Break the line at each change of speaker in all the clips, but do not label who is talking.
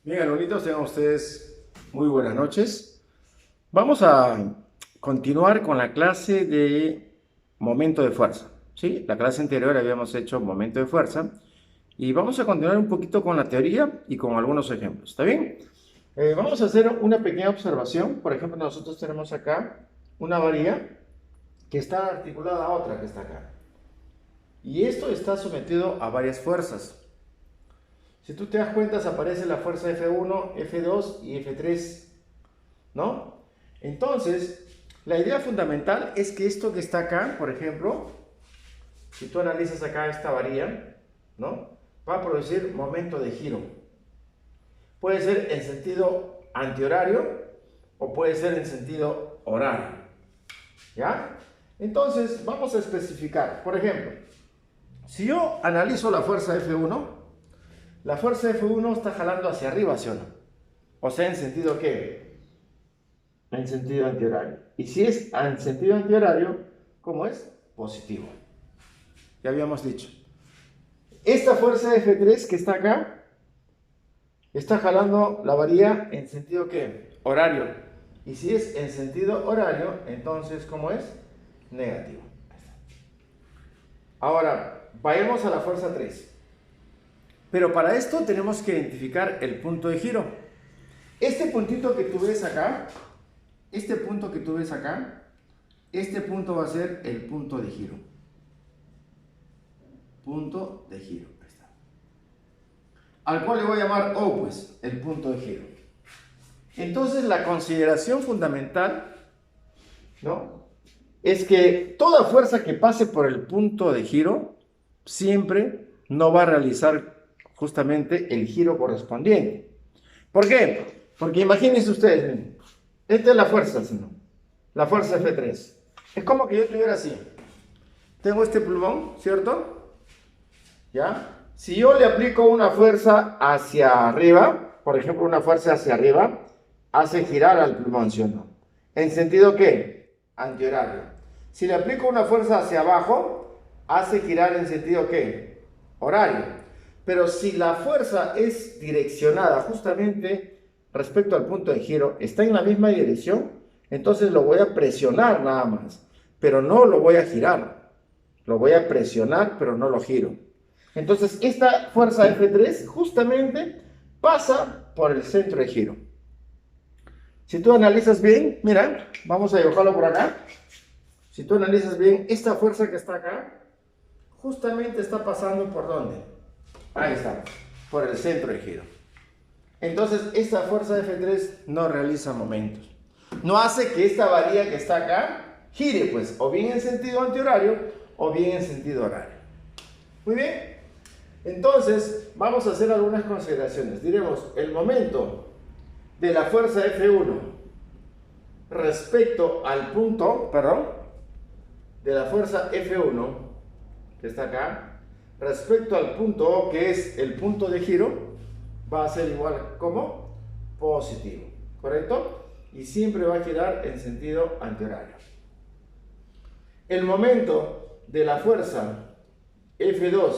Bien, alumnitos, tengan ustedes muy buenas noches. Vamos a continuar con la clase de momento de fuerza. ¿Sí? La clase anterior habíamos hecho momento de fuerza y vamos a continuar un poquito con la teoría y con algunos ejemplos. ¿Está bien? Vamos a hacer una pequeña observación. Por ejemplo, nosotros tenemos acá una varilla que está articulada a otra que está acá. Y esto está sometido a varias fuerzas. Si tú te das cuenta, aparece la fuerza F1, F2 y F3, ¿no? Entonces, la idea fundamental es que esto que está acá, por ejemplo, si tú analizas acá esta varilla, ¿no? Va a producir momento de giro. Puede ser en sentido antihorario o puede ser en sentido horario, ¿ya? Entonces, vamos a especificar. Por ejemplo, si yo analizo la fuerza F1, la fuerza F1 está jalando hacia arriba, ¿sí o no? O sea, ¿en sentido qué? En sentido antihorario. Y si es en sentido antihorario, ¿cómo es? Positivo. Ya habíamos dicho. Esta fuerza F3 que está acá, está jalando la varilla en sentido qué? Horario. Y si es en sentido horario, entonces, ¿cómo es? Negativo. Ahora, vayamos a la fuerza 3. Pero para esto tenemos que identificar el punto de giro. Este puntito que tú ves acá, este punto que tú ves acá, este punto va a ser el punto de giro. Punto de giro. Ahí está. Al cual le voy a llamar O, pues, el punto de giro. Entonces, la consideración fundamental, ¿no? Es que toda fuerza que pase por el punto de giro siempre no va a realizar justamente el giro correspondiente. ¿Por qué? Porque imagínense ustedes, miren, esta es la fuerza, ¿sí? La fuerza F3. Es como que yo tuviera así. Tengo este plumón, ¿cierto? ¿Ya? Si yo le aplico una fuerza hacia arriba, por ejemplo, una fuerza hacia arriba, hace girar al plumón, ¿sí o no? ¿En sentido qué? Antihorario. Si le aplico una fuerza hacia abajo, hace girar en sentido qué? Horario. Pero si la fuerza es direccionada justamente respecto al punto de giro, está en la misma dirección, entonces lo voy a presionar nada más, pero no lo voy a girar. Lo voy a presionar, pero no lo giro. Entonces, esta fuerza F3 justamente pasa por el centro de giro. Si tú analizas bien, mira, vamos a dibujarlo por acá. Si tú analizas bien, esta fuerza que está acá, justamente está pasando por ¿dónde? Ahí está, por el centro de giro. Entonces, esta fuerza F3 no realiza momentos. No hace que esta varilla que está acá gire, pues, o bien en sentido antihorario o bien en sentido horario. Muy bien. Entonces, vamos a hacer algunas consideraciones. Diremos, el momento de la fuerza F1 respecto al punto, perdón, de la fuerza F1, que está acá, respecto al punto O, que es el punto de giro, va a ser igual como positivo, ¿correcto? Y siempre va a girar en sentido antihorario. El momento de la fuerza F2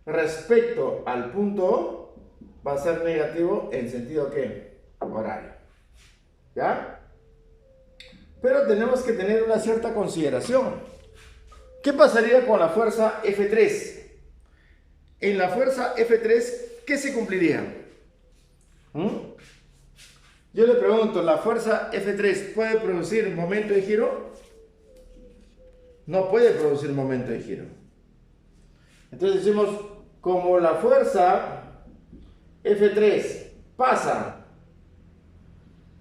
respecto al punto O va a ser negativo en sentido ¿qué? Horario. ¿Ya? Pero tenemos que tener una cierta consideración. ¿Qué pasaría con la fuerza F3? En la fuerza F3, ¿qué se cumpliría? Yo le pregunto, ¿la fuerza F3 puede producir momento de giro? No puede producir momento de giro. Entonces decimos, como la fuerza F3 pasa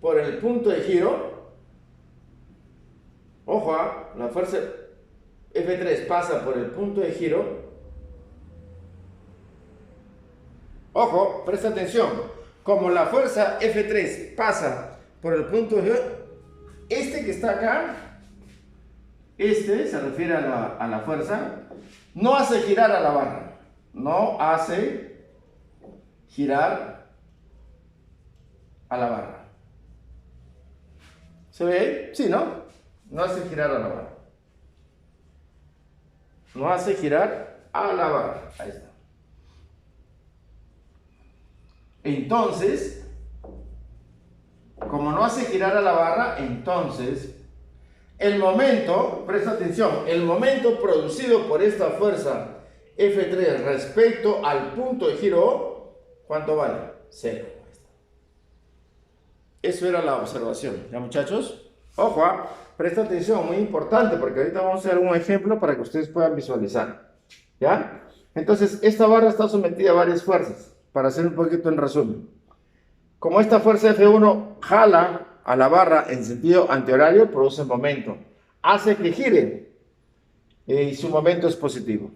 por el punto de giro, ojo, la fuerza F3 pasa por el punto de giro, ojo, presta atención, como la fuerza F3 pasa por el punto de giro, este que está acá, este se refiere a la fuerza, no hace girar a la barra, no hace girar a la barra. ¿Se ve? Sí, ¿no? No hace girar a la barra. No hace girar a la barra. Ahí está. Entonces, como no hace girar a la barra, entonces el momento, presta atención, el momento producido por esta fuerza F3 respecto al punto de giro O, ¿cuánto vale? 0. Eso era la observación, ¿ya muchachos? Ojo, presta atención, muy importante, porque ahorita vamos a hacer un ejemplo para que ustedes puedan visualizar, ¿ya? Entonces, esta barra está sometida a varias fuerzas, para hacer un poquito en resumen. Como esta fuerza F1 jala a la barra en sentido antihorario, produce momento, hace que gire, y su momento es positivo.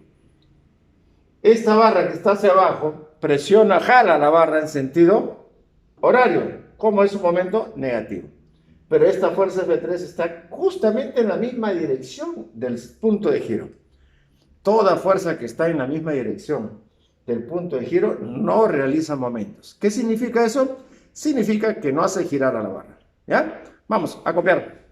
Esta barra que está hacia abajo, presiona, jala la barra en sentido horario, como es un momento negativo. Pero esta fuerza F3 está justamente en la misma dirección del punto de giro. Toda fuerza que está en la misma dirección del punto de giro no realiza momentos. ¿Qué significa eso? Significa que no hace girar a la barra. ¿Ya? Vamos a copiar.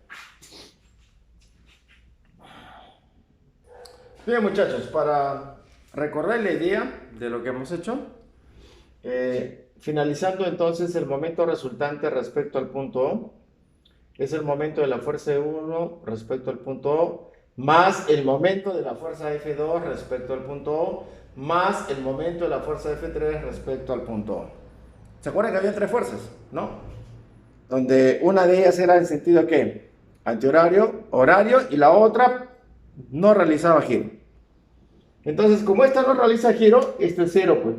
Bien, muchachos, para recordar la idea de lo que hemos hecho, finalizando entonces el momento resultante respecto al punto O, es el momento de la fuerza F1 respecto al punto O, más el momento de la fuerza F2 respecto al punto O, más el momento de la fuerza F3 respecto al punto O. ¿Se acuerdan que había tres fuerzas? ¿No? Donde una de ellas era en sentido ¿qué? Antihorario, horario, y la otra no realizaba giro. Entonces, como esta no realiza giro, esto es 0, pues.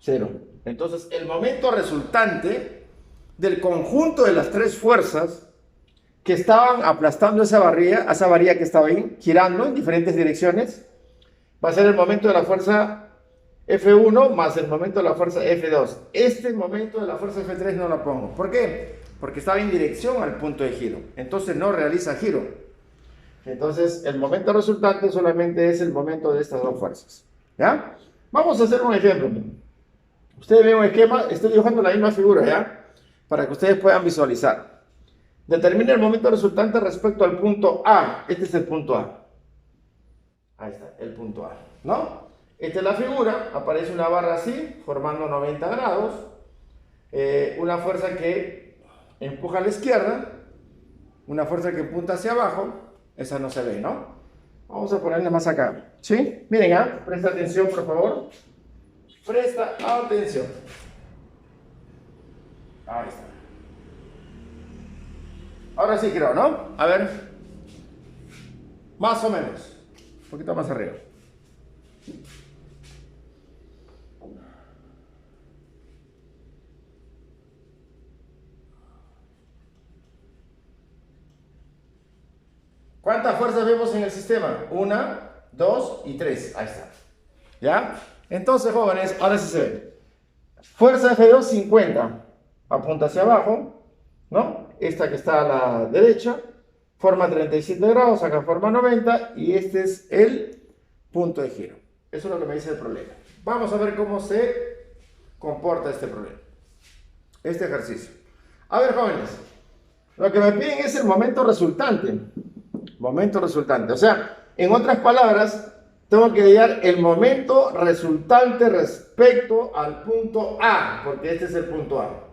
0. Entonces, el momento resultante del conjunto de las tres fuerzas que estaban aplastando esa varilla que estaba ahí, girando en diferentes direcciones, va a ser el momento de la fuerza F1 más el momento de la fuerza F2. Este momento de la fuerza F3 no lo pongo. ¿Por qué? Porque estaba en dirección al punto de giro. Entonces no realiza giro. Entonces el momento resultante solamente es el momento de estas dos fuerzas. ¿Ya? Vamos a hacer un ejemplo. Ustedes ven un esquema, estoy dibujando la misma figura, ¿ya? Para que ustedes puedan visualizar. Determina el momento resultante respecto al punto A. Este es el punto A. Ahí está, el punto A, ¿no? Esta es la figura, aparece una barra así, formando 90 grados, una fuerza que empuja a la izquierda, una fuerza que apunta hacia abajo, esa no se ve, ¿no? Vamos a ponerle más acá, ¿sí? Miren, presta atención, por favor. Presta atención. Ahí está. Ahora sí creo, ¿no? A ver. Más o menos. Un poquito más arriba. ¿Cuántas fuerzas vemos en el sistema? 1, 2 y 3. Ahí está. ¿Ya? Entonces, jóvenes, ahora sí se ve. Fuerza F2, 50. Apunta hacia abajo, ¿no? Esta que está a la derecha forma 37 grados, acá forma 90 y este es el punto de giro. Eso es lo que me dice el problema. Vamos a ver cómo se comporta este problema, este ejercicio. A ver, jóvenes, lo que me piden es el momento resultante. Momento resultante, o sea, en otras palabras, tengo que hallar el momento resultante respecto al punto A, porque este es el punto A.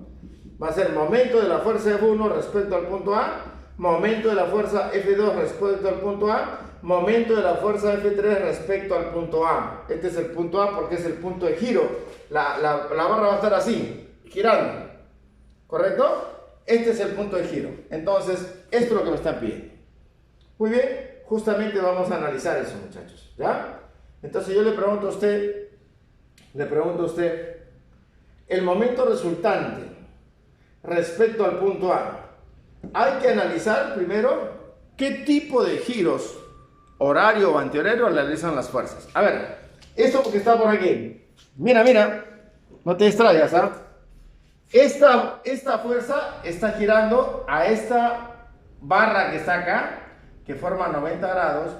Va a ser momento de la fuerza F1 respecto al punto A, momento de la fuerza F2 respecto al punto A, momento de la fuerza F3 respecto al punto A. Este es el punto A porque es el punto de giro. La barra va a estar así, girando. ¿Correcto? Este es el punto de giro. Entonces, esto es lo que me están pidiendo. Muy bien, justamente vamos a analizar eso, muchachos. ¿Ya? Entonces yo le pregunto a usted, el momento resultante respecto al punto A. Hay que analizar primero qué tipo de giros, horario o antihorario, realizan las fuerzas. A ver, esto que está por aquí. Mira, no te distraigas, ¿ah? Esta fuerza está girando a esta barra que está acá, que forma 90 grados,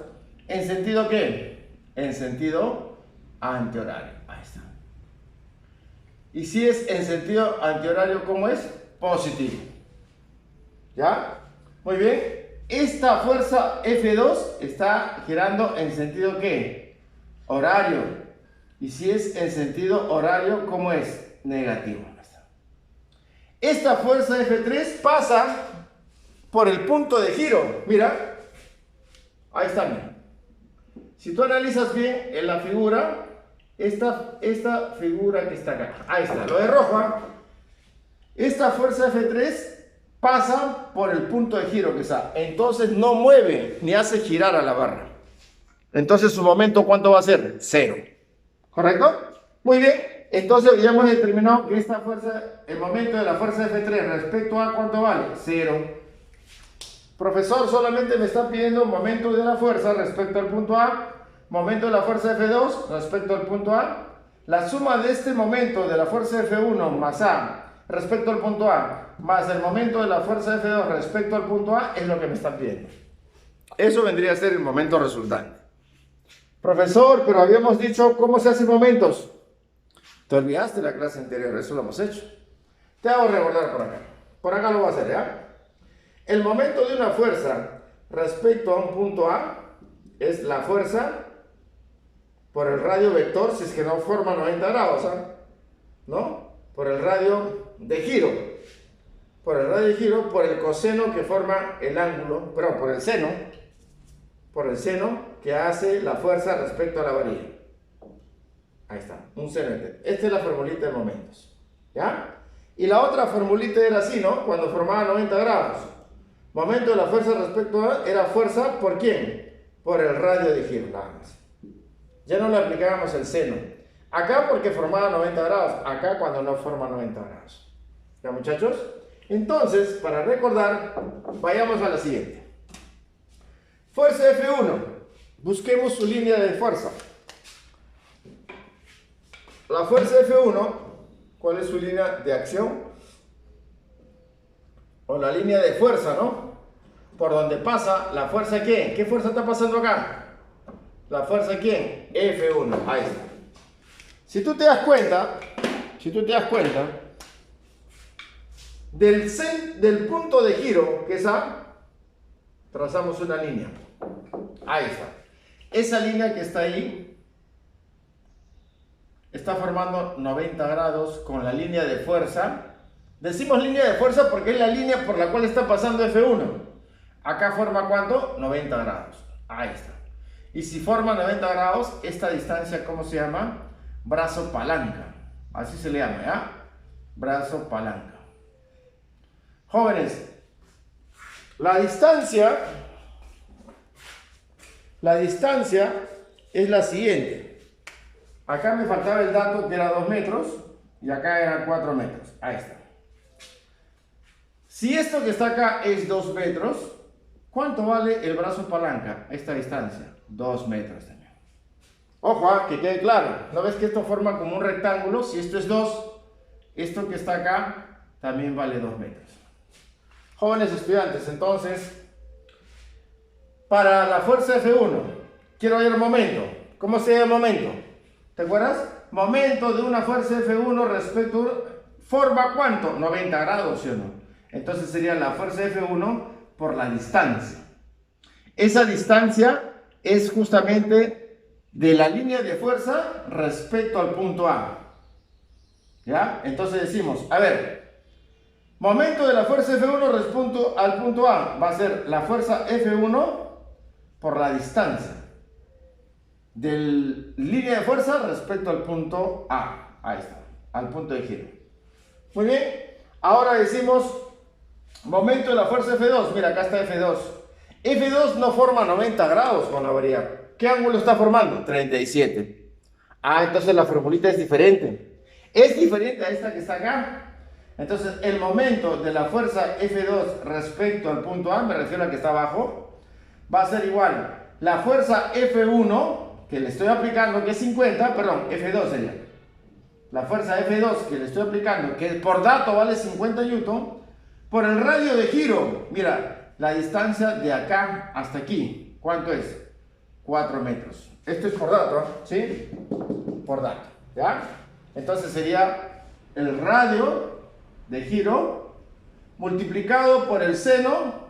¿en sentido qué? En sentido antihorario. Ahí está. Y si es en sentido antihorario, ¿cómo es? Positivo. ¿Ya? Muy bien. Esta fuerza F2 está girando en sentido ¿qué? Horario. Y si es en sentido horario, ¿cómo es? negativo. Esta fuerza F3 pasa por el punto de giro. Mira, ahí está, mira. Si tú analizas bien en la figura, esta figura que está acá, ahí está, lo de rojo, esta fuerza F3 pasa por el punto de giro que está, entonces no mueve ni hace girar a la barra. Entonces su momento, ¿cuánto va a ser? 0. ¿Correcto? Muy bien, entonces ya hemos determinado que esta fuerza, el momento de la fuerza F3 respecto a ¿cuánto vale? 0. Profesor, solamente me está pidiendo momento de la fuerza respecto al punto A, momento de la fuerza F2 respecto al punto A. La suma de este momento de la fuerza F1 más A respecto al punto A, más el momento de la fuerza F2 respecto al punto A, es lo que me están pidiendo. Eso vendría a ser el momento resultante. Profesor, pero habíamos dicho cómo se hacen momentos. Te olvidaste la clase anterior, eso lo hemos hecho. Te hago recordar por acá. Por acá lo voy a hacer, ¿ya? El momento de una fuerza respecto a un punto A es la fuerza por el radio vector, si es que no forma 90 grados, ¿no? Por el radio de giro. Por el radio de giro, por el coseno que forma el ángulo, perdón, por el seno que hace la fuerza respecto a la varilla. Ahí está, un seno. Esta es la formulita de momentos, ¿ya? Y la otra formulita era así, ¿no? Cuando formaba 90 grados. Momento de la fuerza respecto a era fuerza, ¿por quién? Por el radio de giro, nada más. Ya no le aplicábamos el seno. Acá porque formaba 90 grados, acá cuando no forma 90 grados. ¿Ya, muchachos? Entonces, para recordar, vayamos a la siguiente. Fuerza F1. Busquemos su línea de fuerza. La fuerza F1, ¿cuál es su línea de acción? O la línea de fuerza, ¿no? Por donde pasa la fuerza, ¿quién? ¿Qué fuerza está pasando acá? La fuerza, ¿quién? F1, ahí está. Si tú te das cuenta, del punto de giro, que es A, trazamos una línea. Ahí está. Esa línea que está ahí está formando 90 grados con la línea de fuerza. Decimos línea de fuerza porque es la línea por la cual está pasando F1. Acá forma ¿cuánto? 90 grados. Ahí está. Y si forma 90 grados, esta distancia, ¿cómo se llama? Brazo palanca. Así se le llama, ¿ya? Brazo palanca. Jóvenes, la distancia es la siguiente. Acá me faltaba el dato que era 2 metros y acá eran 4 metros. Ahí está. Si esto que está acá es 2 metros, ¿cuánto vale el brazo palanca? Esta distancia, 2 metros también. Ojo, que quede claro. ¿No ves que esto forma como un rectángulo? Si esto es 2, esto que está acá también vale 2 metros. Jóvenes estudiantes, entonces, para la fuerza F1, quiero ver el momento. ¿Cómo se llama el momento? ¿Te acuerdas? Momento de una fuerza F1 respecto... ¿Forma cuánto? 90 grados, ¿sí o no? Entonces sería la fuerza F1 por la distancia. Esa distancia es justamente de la línea de fuerza respecto al punto A. ¿Ya? Entonces decimos, a ver, momento de la fuerza F1 respecto al punto A va a ser la fuerza F1 por la distancia de línea de fuerza respecto al punto A. Ahí está, al punto de giro. Muy bien, ahora decimos momento de la fuerza F2. Mira, acá está F2. F2 no forma 90 grados con la varilla. ¿Qué ángulo está formando? 37. Ah, entonces la formulita es diferente. Es diferente a esta que está acá. Entonces el momento de la fuerza F2 respecto al punto A, me refiero al que está abajo, va a ser igual. La fuerza F1 que le estoy aplicando, que es 50, perdón, F2 sería. La fuerza F2 que le estoy aplicando, que por dato vale 50 Newton, por el radio de giro. Mira, la distancia de acá hasta aquí, ¿cuánto es? 4 metros. Esto es por dato, ¿sí? Por dato, ¿ya? Entonces sería el radio de giro multiplicado por el seno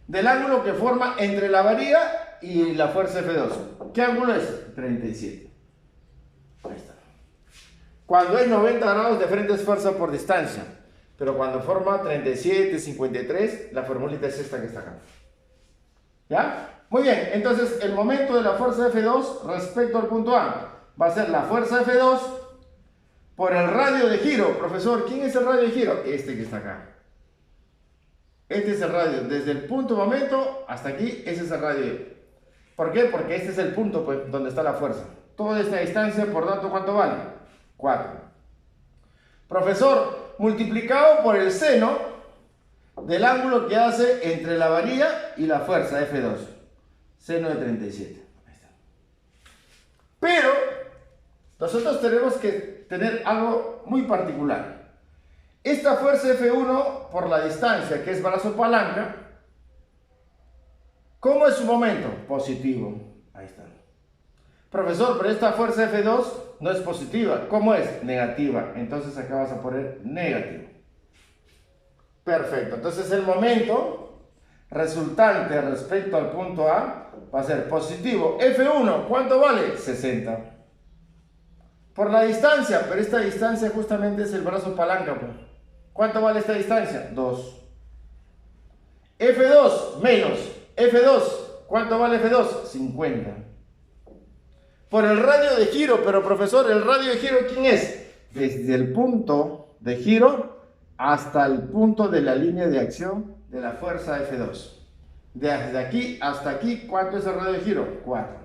del ángulo que forma entre la varilla y la fuerza F2. ¿Qué ángulo es? 37. Ahí está. Cuando es 90 grados de frente es fuerza por distancia. Pero cuando forma 37, 53, la formulita es esta que está acá. ¿Ya? Muy bien, entonces el momento de la fuerza F2 respecto al punto A va a ser la fuerza F2 por el radio de giro. Profesor, ¿quién es el radio de giro? Este que está acá. Este es el radio. Desde el punto momento hasta aquí, ese es el radio. ¿Por qué? Porque este es el punto pues, donde está la fuerza. Toda esta distancia, por tanto, ¿cuánto vale? 4. Profesor, multiplicado por el seno del ángulo que hace entre la varilla y la fuerza F2. Seno de 37. Ahí está. Pero nosotros tenemos que tener algo muy particular. Esta fuerza F1 por la distancia, que es brazo palanca, ¿cómo es su momento? Positivo. Ahí está. Profesor, pero esta fuerza F2 no es positiva. ¿Cómo es? Negativa. Entonces acá vas a poner negativo. Perfecto. Entonces el momento resultante respecto al punto A va a ser positivo. F1, ¿cuánto vale? 60. Por la distancia, pero esta distancia justamente es el brazo palanca. Pues. ¿Cuánto vale esta distancia? 2. F2 menos F2. ¿Cuánto vale F2? 50. Por el radio de giro, pero profesor, ¿el radio de giro quién es? Desde el punto de giro hasta el punto de la línea de acción de la fuerza F2. Desde aquí hasta aquí, ¿cuánto es el radio de giro? 4.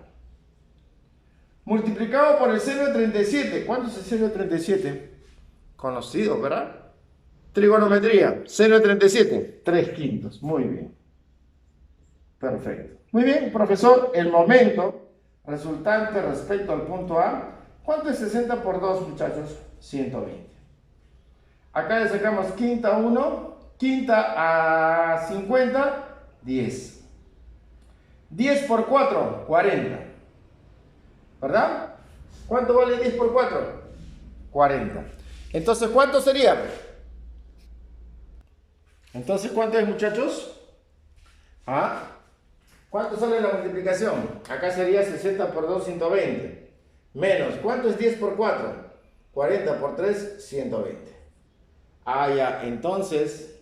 Multiplicado por el seno de 37. ¿Cuánto es el seno de 37? Conocido, ¿verdad? Trigonometría. Seno de 37. 3/5. Muy bien. Perfecto. Muy bien, profesor. El momento resultante respecto al punto A. ¿Cuánto es 60 por 2, muchachos? 120. Acá le sacamos quinta a 1. Quinta a 50. 10. 10 por 4. 40. ¿Verdad? ¿Cuánto vale 10 por 4? 40. Entonces, ¿cuánto sería? Entonces, ¿cuánto es, muchachos? ¿Ah? ¿Cuánto sale la multiplicación? Acá sería 60 por 2, 120. Menos, ¿cuánto es 10 por 4? 40 por 3, 120. Ah, ya, entonces,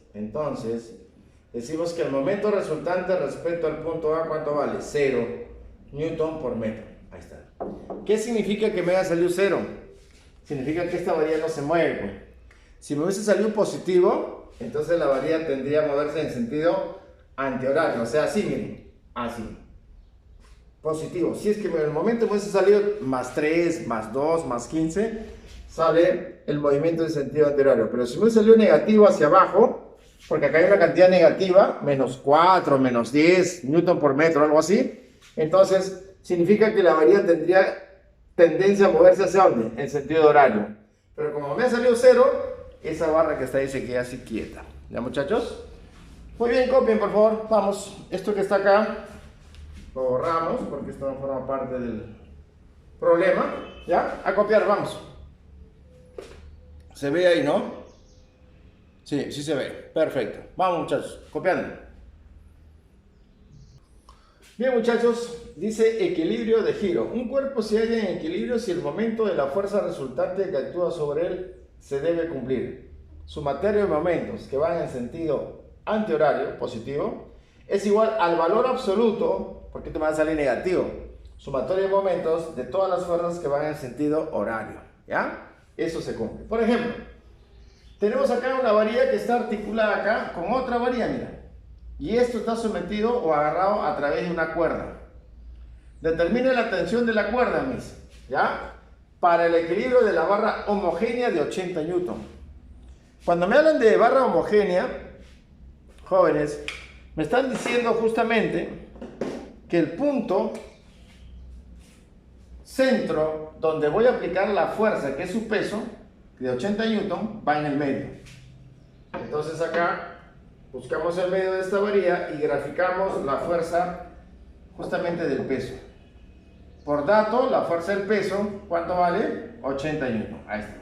decimos que el momento resultante respecto al punto A, ¿cuánto vale? 0 newton por metro. Ahí está. ¿Qué significa que me haya salido 0? Significa que esta varilla no se mueve. Pues. Si me hubiese salido positivo, entonces la varilla tendría que moverse en sentido antihorario. O sea, así, miren. Así. Positivo. Si es que en el momento me hubiese salido más 3, más 2, más 15, sale el movimiento en sentido antihorario. Pero si me hubiese salido negativo hacia abajo, porque acá hay una cantidad negativa, menos 4, menos 10 newton por metro, algo así, entonces significa que la varilla tendría tendencia a moverse hacia dónde? En sentido horario. Pero como me ha salido 0, esa barra que está ahí se queda así quieta. ¿Ya, muchachos? Muy bien, copien por favor. Vamos, esto que está acá lo borramos porque esto no forma parte del problema. ¿Ya? A copiar, vamos. Se ve ahí, ¿no? Sí, sí se ve. Perfecto. Vamos, muchachos, copiando. Bien, muchachos, dice equilibrio de giro. Un cuerpo se halla en equilibrio si el momento de la fuerza resultante que actúa sobre él se debe cumplir. Su materia de momentos que van en sentido antihorario, positivo, es igual al valor absoluto, porque esto me va a salir negativo, sumatorio de momentos de todas las fuerzas que van en sentido horario. ¿Ya? Eso se cumple. Por ejemplo, tenemos acá una varilla que está articulada acá con otra varilla, mira. Y esto está sometido o agarrado a través de una cuerda. Determine la tensión de la cuerda, mis. ¿Ya? Para el equilibrio de la barra homogénea de 80 newton. Cuando me hablan de barra homogénea, jóvenes, me están diciendo justamente que el punto centro donde voy a aplicar la fuerza, que es su peso, de 80 newton, va en el medio. Entonces acá buscamos el medio de esta varilla y graficamos la fuerza justamente del peso. Por dato, la fuerza del peso, ¿cuánto vale? 80 newton. Ahí está.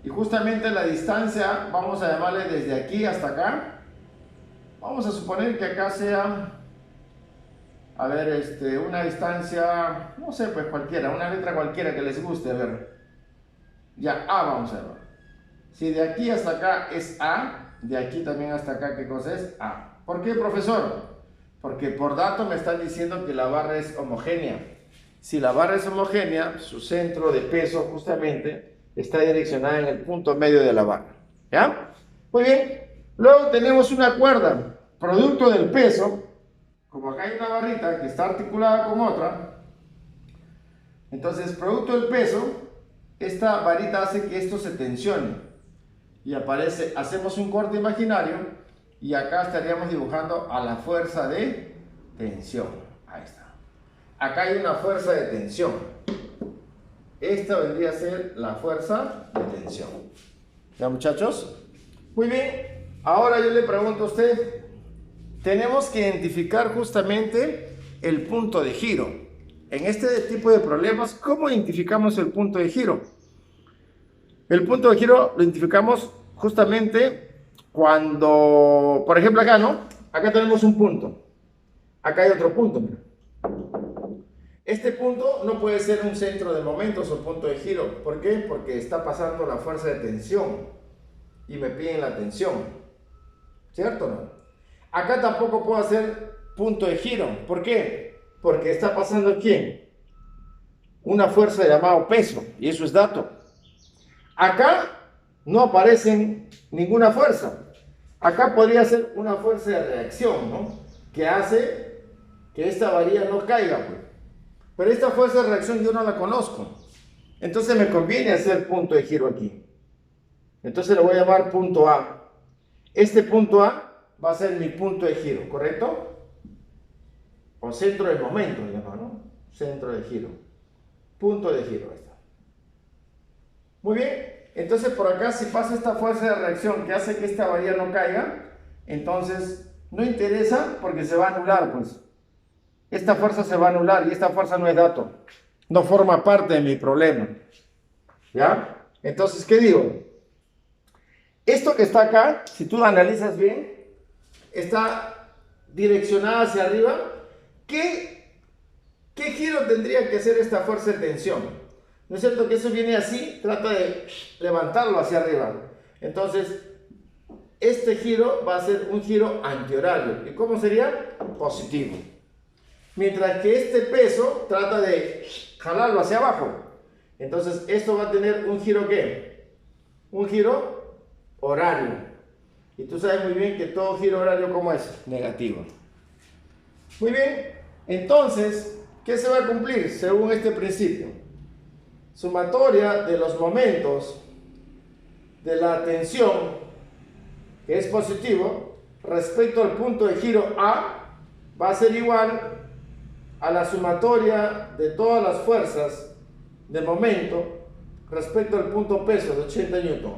Y justamente la distancia, vamos a llamarle desde aquí hasta acá. Vamos a suponer que acá sea, a ver, una distancia, no sé, pues cualquiera, una letra cualquiera que les guste, a ver. Ya, A vamos a ver. Si de aquí hasta acá es A, de aquí también hasta acá, ¿qué cosa es? A. ¿Por qué, profesor? Porque por dato me están diciendo que la barra es homogénea. Si la barra es homogénea, su centro de peso justamente está direccionada en el punto medio de la barra. ¿Ya? Muy bien. Luego tenemos una cuerda, producto del peso. Como acá hay una barrita que está articulada con otra, entonces producto del peso, esta varita hace que esto se tensione. Y aparece, hacemos un corte imaginario y acá estaríamos dibujando a la fuerza de tensión. Ahí está. Acá hay una fuerza de tensión. Esta vendría a ser la fuerza de tensión. ¿Ya, muchachos? Muy bien. Ahora yo le pregunto a usted, tenemos que identificar justamente el punto de giro. En este tipo de problemas, ¿cómo identificamos el punto de giro? El punto de giro lo identificamos justamente cuando, por ejemplo acá, ¿no? Acá tenemos un punto. Acá hay otro punto, mira. Este punto no puede ser un centro de momentos o punto de giro. ¿Por qué? Porque está pasando la fuerza de tensión y me piden la tensión. ¿Cierto o no? Acá tampoco puedo hacer punto de giro. ¿Por qué? Porque está pasando ¿quién? Una fuerza llamada peso, y eso es dato. Acá no aparece ninguna fuerza. Acá podría ser una fuerza de reacción, ¿no? Que hace que esta varilla no caiga, pues. Pero esta fuerza de reacción yo no la conozco. Entonces me conviene hacer punto de giro aquí. Entonces le voy a llamar punto A. Este punto A va a ser mi punto de giro, ¿correcto? O centro de momento, ¿no? Centro de giro. Punto de giro, ahí está. Muy bien. Entonces por acá si pasa esta fuerza de reacción que hace que esta varilla no caiga, entonces no interesa porque se va a anular, pues. Esta fuerza se va a anular y esta fuerza no es dato. No forma parte de mi problema. ¿Ya? Entonces, ¿qué digo? Esto que está acá, si tú lo analizas bien, está direccionada hacia arriba. ¿Qué giro tendría que hacer esta fuerza de tensión? ¿No es cierto que eso viene así? Trata de levantarlo hacia arriba. Entonces, este giro va a ser un giro antihorario. ¿Y cómo sería? Positivo. Mientras que este peso trata de jalarlo hacia abajo. Entonces, esto va a tener un giro ¿qué? Un giro horario. Y tú sabes muy bien que todo giro horario, ¿cómo es? Negativo. Muy bien. Entonces, ¿qué se va a cumplir según este principio? Sumatoria de los momentos de la tensión, que es positivo, respecto al punto de giro A, va a ser igual a la sumatoria de todas las fuerzas de momento respecto al punto peso de 80 newton,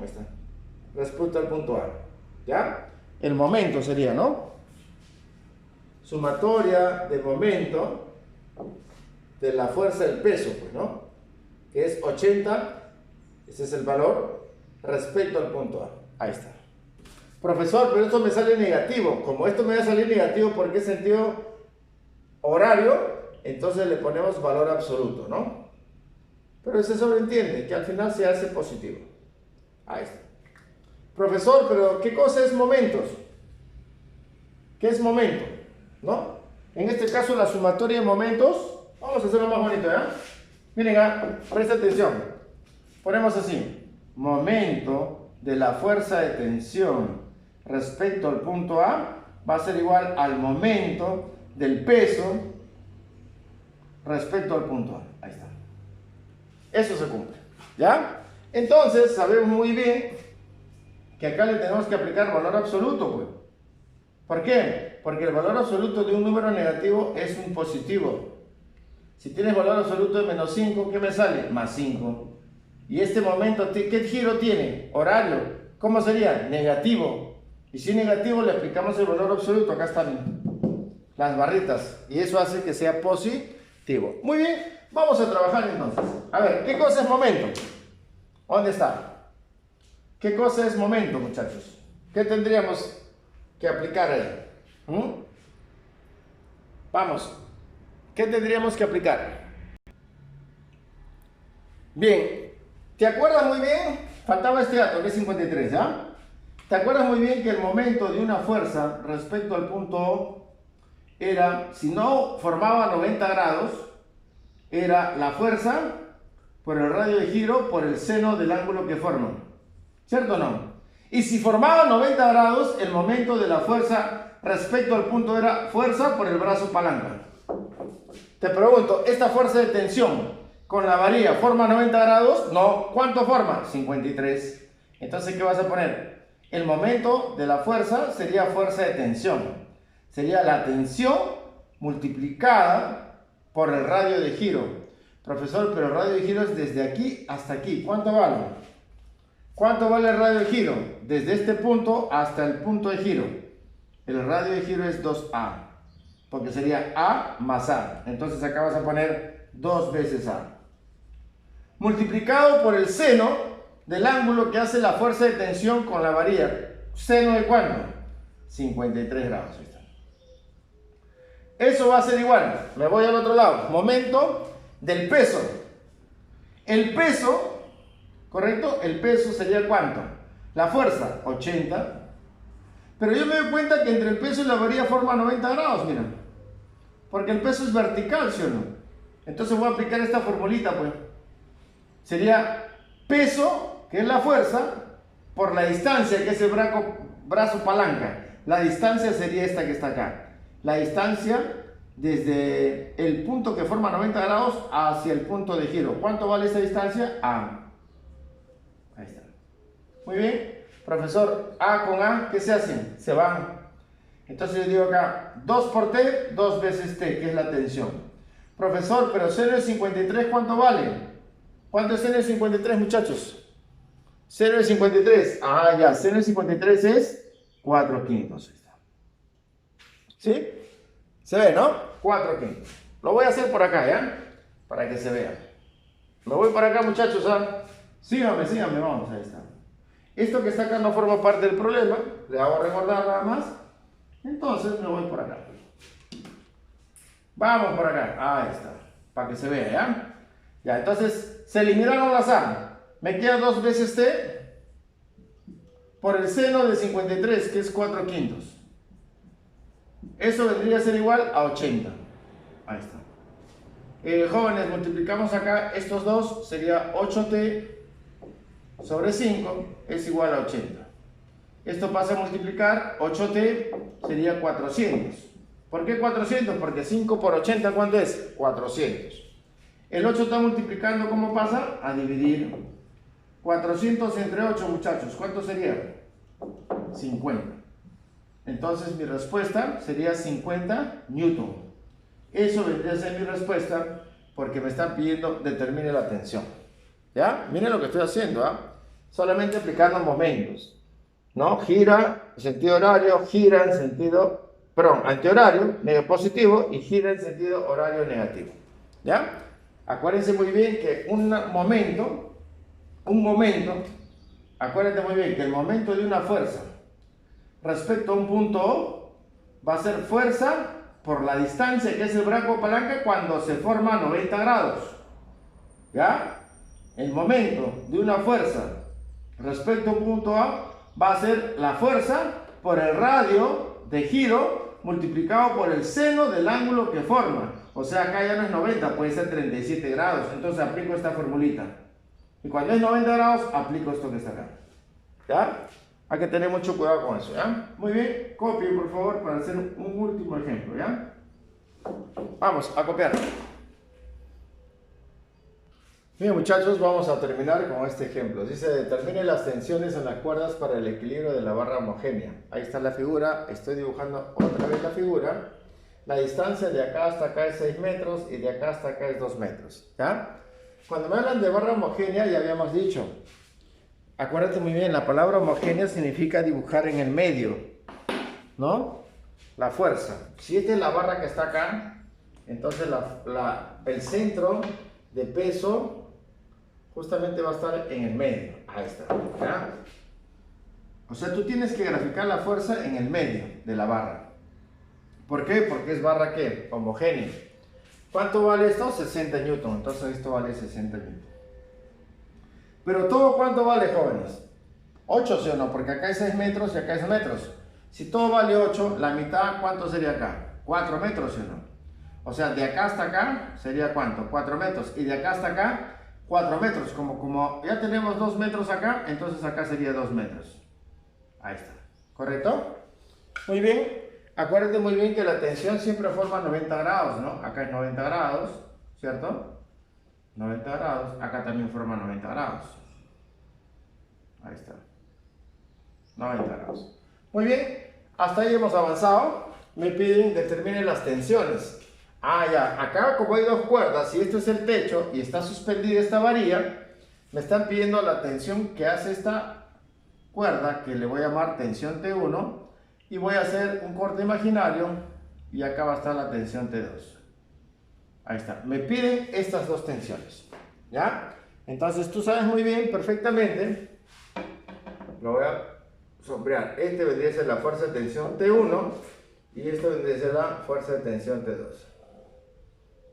respecto al punto A. ¿Ya? El momento sería, ¿no? Sumatoria de momento de la fuerza del peso, pues, ¿no? Que es 80, ese es el valor, respecto al punto A. Ahí está. Profesor, pero esto me sale negativo. Como esto me va a salir negativo, ¿por qué sentido horario? Entonces le ponemos valor absoluto, ¿no? Pero se sobreentiende que al final se hace positivo. Ahí está. Profesor, pero ¿qué cosa es momentos? ¿Qué es momento? ¿No? En este caso la sumatoria de momentos, vamos a hacerlo más bonito, ¿ya? Miren, presta atención. Ponemos así, momento de la fuerza de tensión respecto al punto A va a ser igual al momento del peso respecto al punto A. Ahí está. Eso se cumple. ¿Ya? Entonces, sabemos muy bien que acá le tenemos que aplicar valor absoluto, pues. ¿Por qué? Porque el valor absoluto de un número negativo es un positivo. Si tienes valor absoluto de menos 5, ¿qué me sale? Más 5. Y este momento, ¿qué giro tiene? Horario. ¿Cómo sería? Negativo. Y si es negativo, le aplicamos el valor absoluto. Acá están las barritas. Y eso hace que sea positivo. Muy bien, vamos a trabajar entonces. A ver, ¿qué cosa es momento? ¿Dónde está? ¿Qué cosa es momento, muchachos? ¿Qué tendríamos que aplicar ahí? Vamos. ¿Qué tendríamos que aplicar? Bien, ¿Te acuerdas muy bien? Faltaba este dato, que es 53, ¿ya? ¿Te acuerdas muy bien que el momento de una fuerza respecto al punto O era, si no formaba 90 grados, era la fuerza por el radio de giro por el seno del ángulo que forman? ¿Cierto o no? Y si formaba 90 grados, el momento de la fuerza respecto al punto era fuerza por el brazo palanca. Te pregunto, ¿esta fuerza de tensión con la varilla forma 90 grados? No. ¿Cuánto forma? 53. Entonces, ¿qué vas a poner? El momento de la fuerza sería fuerza de tensión. Sería la tensión multiplicada por el radio de giro. Profesor, pero el radio de giro es desde aquí hasta aquí. ¿Cuánto vale? ¿Cuánto vale el radio de giro? Desde este punto hasta el punto de giro. El radio de giro es 2A. Porque sería A más A. Entonces acá vas a poner 2 veces A. Multiplicado por el seno del ángulo que hace la fuerza de tensión con la varilla. ¿Seno de cuánto? 53 grados. Ahí está. Eso va a ser igual. Me voy al otro lado. Momento del peso. El peso, ¿correcto? El peso sería ¿cuánto? La fuerza, 80. Pero yo me doy cuenta que entre el peso y la varilla forma 90 grados, mira. Porque el peso es vertical, ¿sí o no? Entonces voy a aplicar esta formulita, pues. Sería peso, que es la fuerza, por la distancia, que es el brazo palanca. La distancia sería esta que está acá. La distancia desde el punto que forma 90 grados hacia el punto de giro. ¿Cuánto vale esa distancia? A. Ahí está. Muy bien. Profesor, A con A, ¿qué se hacen? Se van. Entonces yo digo acá, 2 por T, 2 veces T, que es la tensión. Profesor, pero seno de 53, ¿cuánto vale? ¿Cuánto es seno de 53, muchachos? Seno de 53. Ah, ya, seno de 53 es 4/5. ¿Sí? Se ve, ¿no? 4/5. Lo voy a hacer por acá, ¿ya? Para que se vea. Lo voy para acá, muchachos, ¿ah? Síganme, síganme, vamos, ahí está. Esto que está acá no forma parte del problema. Le hago recordar nada más. Entonces me voy por acá. Vamos por acá. Ahí está. Para que se vea, ¿ya? Ya, entonces se eliminaron las A. Me queda 2 veces T por el seno de 53, que es 4/5. Eso vendría a ser igual a 80. Ahí está. Jóvenes, multiplicamos acá estos dos. Sería 8T sobre 5 es igual a 80. Esto pasa a multiplicar, 8T sería 400. ¿Por qué 400? Porque 5 por 80, ¿cuánto es? 400. El 8 está multiplicando, ¿cómo pasa? A dividir. 400 entre 8, muchachos, ¿cuánto sería? 50. Entonces mi respuesta sería 50 Newton. Eso vendría a ser mi respuesta porque me están pidiendo determine la tensión. ¿Ya? Miren lo que estoy haciendo, ¿ah? Solamente aplicando momentos. ¿No? Gira en sentido horario, gira en sentido, perdón, antihorario, positivo, y gira en sentido horario negativo. ¿Ya? Acuérdense muy bien que un momento, acuérdense muy bien que el momento de una fuerza respecto a un punto O va a ser fuerza por la distancia que es el brazo palanca cuando se forma a 90 grados. ¿Ya? El momento de una fuerza respecto a un punto A va a ser la fuerza por el radio de giro multiplicado por el seno del ángulo que forma. O sea, acá ya no es 90, puede ser 37 grados. Entonces aplico esta formulita. Y cuando es 90 grados, aplico esto que está acá. ¿Ya? Hay que tener mucho cuidado con eso, ¿ya? Muy bien, copien por favor para hacer un último ejemplo, ¿ya? Vamos a copiar. Bien, muchachos, vamos a terminar con este ejemplo. Dice, determine las tensiones en las cuerdas para el equilibrio de la barra homogénea. Ahí está la figura, estoy dibujando otra vez la figura. La distancia de acá hasta acá es 6 metros y de acá hasta acá es 2 metros, ¿ya? Cuando me hablan de barra homogénea, ya habíamos dicho, acuérdate muy bien, la palabra homogénea significa dibujar en el medio, ¿no? La fuerza. Si esta es la barra que está acá, entonces el centro de peso justamente va a estar en el medio. Ahí está, ¿ya? O sea, tú tienes que graficar la fuerza en el medio de la barra. ¿Por qué? Porque es barra, ¿qué? Homogénea. ¿Cuánto vale esto? 60 newton. Entonces esto vale 60 newton. Pero todo, ¿cuánto vale, jóvenes? 8, ¿sí o no? Porque acá hay 6 metros y acá hay 6 metros. Si todo vale 8, la mitad, ¿cuánto sería acá? 4 metros, ¿sí o no? O sea, de acá hasta acá sería ¿cuánto? 4 metros. Y de acá hasta acá, 4 metros. Como ya tenemos 2 metros acá, entonces acá sería 2 metros. Ahí está. ¿Correcto? Muy bien. Acuérdate muy bien que la tensión siempre forma 90 grados, ¿no? Acá es 90 grados, ¿cierto? 90 grados. Acá también forma 90 grados. Ahí está. 90 grados. Muy bien. Hasta ahí hemos avanzado. Me piden determine las tensiones. Ah, ya. Acá como hay dos cuerdas y este es el techo y está suspendida esta varilla, me están pidiendo la tensión que hace esta cuerda, que le voy a llamar tensión T1, y voy a hacer un corte imaginario y acá va a estar la tensión T2. Ahí está. Me piden estas dos tensiones. ¿Ya? Entonces tú sabes muy bien, perfectamente, lo voy a sombrear. Este vendría a ser la fuerza de tensión T1 y esto vendría a ser la fuerza de tensión T2.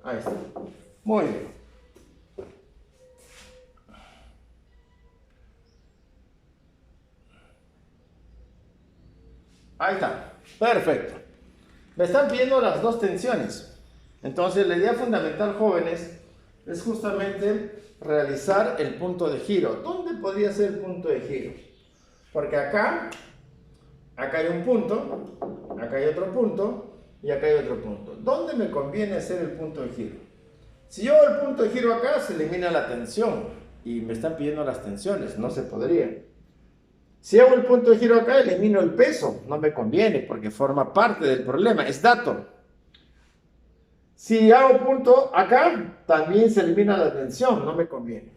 Ahí está. Muy bien. Ahí está. Perfecto. Me están pidiendo las dos tensiones. Entonces la idea fundamental, jóvenes, es justamente realizar el punto de giro. ¿Dónde podría ser el punto de giro? Porque acá hay un punto, acá hay otro punto y acá hay otro punto. ¿Dónde me conviene hacer el punto de giro? Si yo hago el punto de giro acá, se elimina la tensión y me están pidiendo las tensiones, no se podría. Si hago el punto de giro acá, elimino el peso, no me conviene porque forma parte del problema, es dato. Si hago punto acá, también se elimina la tensión, no me conviene.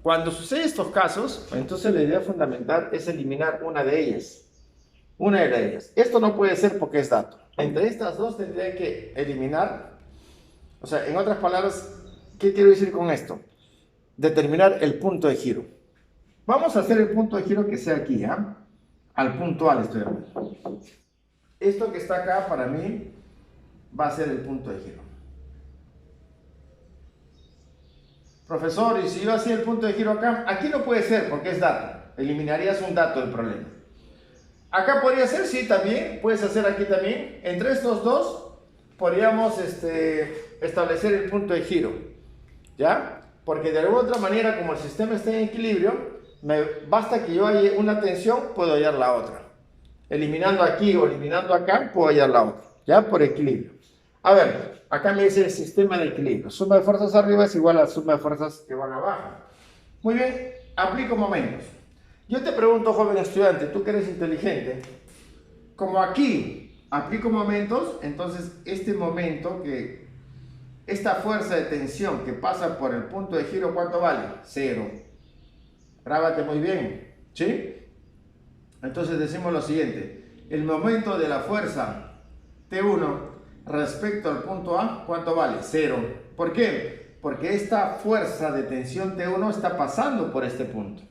Cuando sucede estos casos, entonces la idea fundamental es eliminar una de ellas. Una de ellas. Esto no puede ser porque es dato. Entre estas dos tendría que eliminar, o sea, en otras palabras, ¿qué quiero decir con esto? Determinar el punto de giro. Vamos a hacer el punto de giro que sea aquí, ¿ah? Al punto A le estoy hablando. Esto que está acá para mí va a ser el punto de giro. Profesor, ¿y si yo hacía el punto de giro acá? Aquí no puede ser porque es dato. Eliminarías un dato del problema. Acá podría ser, sí, también. Puedes hacer aquí también. Entre estos dos podríamos establecer el punto de giro. ¿Ya? Porque de alguna otra manera, como el sistema está en equilibrio, basta que yo halle una tensión, puedo hallar la otra. Eliminando aquí o eliminando acá, puedo hallar la otra. ¿Ya? Por equilibrio. A ver, acá me dice el sistema de equilibrio. Suma de fuerzas arriba es igual a la suma de fuerzas que van abajo. Muy bien, aplico momentos. Yo te pregunto, joven estudiante, tú que eres inteligente, como aquí aplico momentos, entonces este momento esta fuerza de tensión que pasa por el punto de giro, ¿cuánto vale? 0. Grábate muy bien, ¿sí? Entonces decimos lo siguiente, el momento de la fuerza T1 respecto al punto A, ¿cuánto vale? 0. ¿Por qué? Porque esta fuerza de tensión T1 está pasando por este punto.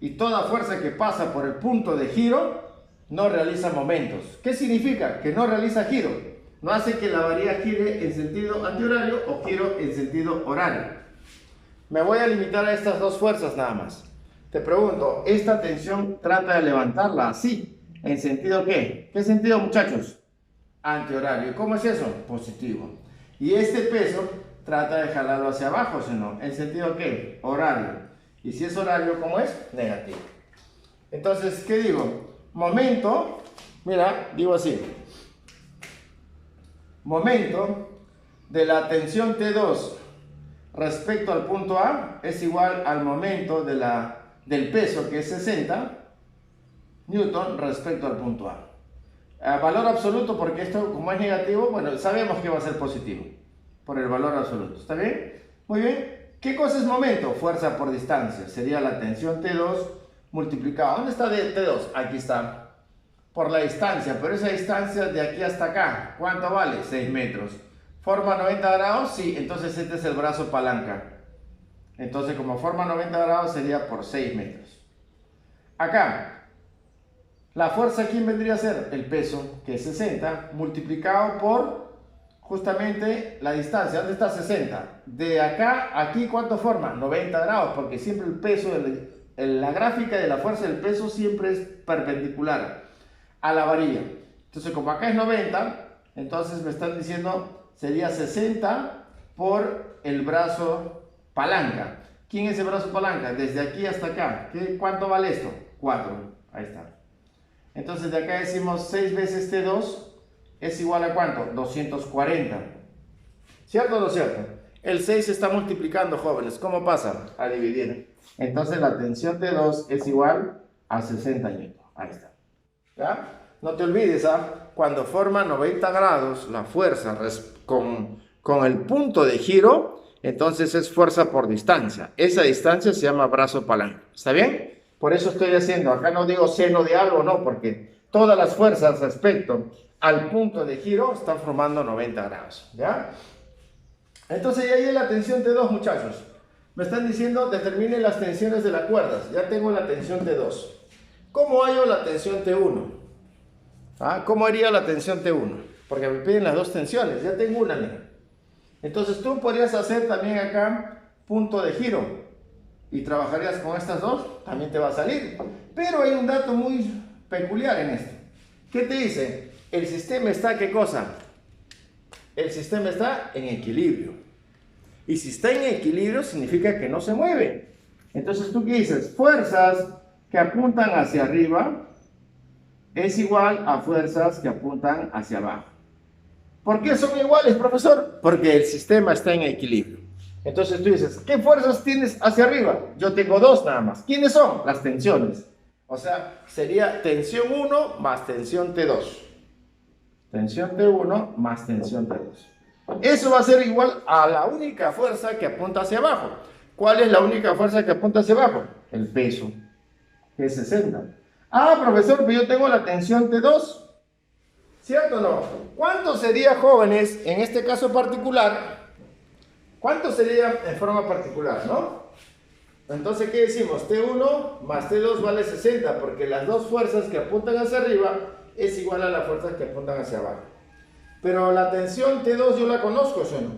Y toda fuerza que pasa por el punto de giro no realiza momentos. ¿Qué significa? Que no realiza giro. No hace que la varilla gire en sentido antihorario o giro en sentido horario. Me voy a limitar a estas dos fuerzas nada más. Te pregunto, ¿esta tensión trata de levantarla así? ¿En sentido qué? ¿Qué sentido, muchachos? Antihorario. ¿Y cómo es eso? Positivo. Y este peso trata de jalarlo hacia abajo, ¿sí no? ¿En sentido qué? Horario. Y si es horario, ¿cómo es? Negativo. Entonces, ¿qué digo? Momento, mira, digo así. Momento de la tensión T2 respecto al punto A es igual al momento del peso, que es 60 Newton respecto al punto A. Valor absoluto, porque esto como es negativo, bueno, sabemos que va a ser positivo por el valor absoluto. ¿Está bien? Muy bien. ¿Qué cosa es momento? Fuerza por distancia. Sería la tensión T2 multiplicado. ¿Dónde está T2? Aquí está. Por la distancia, pero esa distancia de aquí hasta acá, ¿cuánto vale? 6 metros. ¿Forma 90 grados? Sí, entonces este es el brazo palanca. Entonces como forma 90 grados sería por 6 metros. Acá, la fuerza, ¿quién vendría a ser? El peso, que es 60, multiplicado por justamente la distancia. ¿Dónde está 60? De acá a aquí, ¿cuánto forma? 90 grados, porque siempre el peso, la gráfica de la fuerza del peso siempre es perpendicular a la varilla. Entonces, como acá es 90, entonces me están diciendo sería 60 por el brazo palanca. ¿Quién es el brazo palanca? Desde aquí hasta acá. ¿Cuánto vale esto? 4. Ahí está. Entonces de acá decimos 6 veces T2 es igual a ¿cuánto? 240. ¿Cierto o no cierto? El 6 se está multiplicando, jóvenes. ¿Cómo pasa? A dividir. Entonces la tensión T2 es igual a 60 N. Ahí está. ¿Ya? No te olvides, ¿ah? Cuando forma 90 grados la fuerza con el punto de giro, entonces es fuerza por distancia. Esa distancia se llama brazo palanca. ¿Está bien? Por eso estoy haciendo, acá no digo seno de algo, no, porque todas las fuerzas respecto al punto de giro están formando 90 grados. ¿Ya? Entonces ya hay la tensión T2, muchachos. Me están diciendo, determinen las tensiones de las cuerdas. Ya tengo la tensión T2. ¿Cómo hallo la tensión T1? ¿Ah? ¿Cómo haría la tensión T1? Porque me piden las dos tensiones. Ya tengo una, mira. Entonces tú podrías hacer también acá punto de giro y trabajarías con estas dos, también te va a salir. Pero hay un dato muy peculiar en esto. ¿Qué te dice? El sistema está, ¿qué cosa? El sistema está en equilibrio. Y si está en equilibrio significa que no se mueve. Entonces tú, ¿qué dices? Fuerzas que apuntan hacia arriba es igual a fuerzas que apuntan hacia abajo. ¿Por qué son iguales, profesor? Porque el sistema está en equilibrio. Entonces tú dices, ¿qué fuerzas tienes hacia arriba? Yo tengo dos nada más. ¿Quiénes son? Las tensiones. O sea, sería tensión 1 más tensión T2. Tensión T1 más tensión T2. Eso va a ser igual a la única fuerza que apunta hacia abajo. ¿Cuál es la única fuerza que apunta hacia abajo? El peso, que es 60. Ah, profesor, pero yo tengo la tensión T2. ¿Cierto o no? ¿Cuánto sería, jóvenes, en este caso particular? ¿Cuánto sería en forma particular, no? Entonces, ¿qué decimos? T1 más T2 vale 60, porque las dos fuerzas que apuntan hacia arriba es igual a las fuerzas que apuntan hacia abajo. Pero la tensión T2 yo la conozco, ¿sí o no?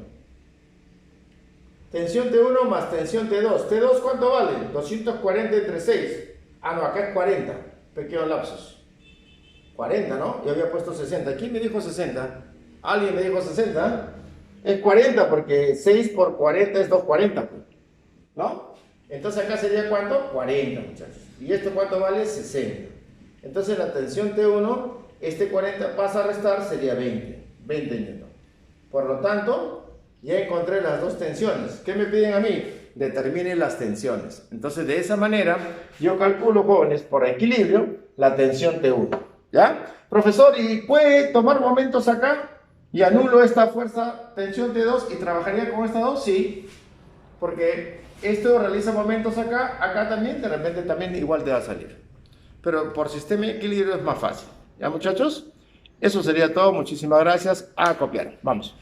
Tensión T1 más tensión T2. ¿T2 cuánto vale? 240 entre 6. Ah, no, acá es 40. Pequeño lapsus. 40, ¿no? Yo había puesto 60. ¿Quién me dijo 60? ¿Alguien me dijo 60? Es 40 porque 6 por 40 es 240, ¿no? Entonces acá sería ¿cuánto? 40, muchachos. ¿Y esto cuánto vale? 60. Entonces la tensión T1, este 40 pasa a restar, sería 20. 20 newton. Por lo tanto, ya encontré las dos tensiones. ¿Qué me piden a mí? Determinen las tensiones. Entonces de esa manera yo calculo, jóvenes, por equilibrio, la tensión T1. ¿Ya? Profesor, ¿y puede tomar momentos acá? Y anulo esta fuerza, tensión T2, y trabajaría con esta 2, sí. Porque esto realiza momentos acá, acá también, de repente también igual te va a salir. Pero por sistema de equilibrio es más fácil. ¿Ya, muchachos? Eso sería todo. Muchísimas gracias. A copiar. Vamos.